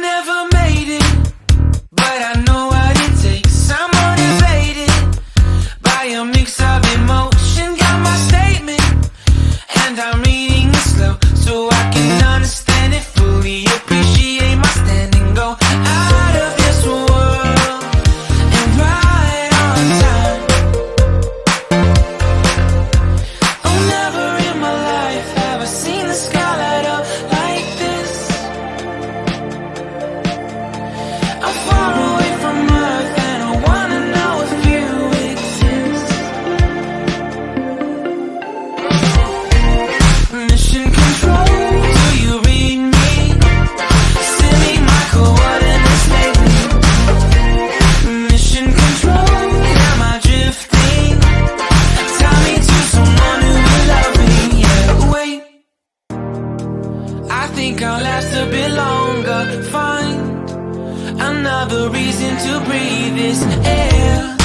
never made it, but I know what it takes. I'm motivated by a mix of emotion. Got my statement, and I'm reading it slow so I can understand it fully. Appreciate my stand and go out of this world and right on time. Oh, never in my life have I seen the sky light up like this. I'm far away from Earth and I wanna know if you exist. Mission control, do you read me? Send me my coordinates lately. Mission control, am I drifting? Tie me to someone who will love me. Yeah, wait, I think I'll last a bit longer. Find another reason to breathe this air.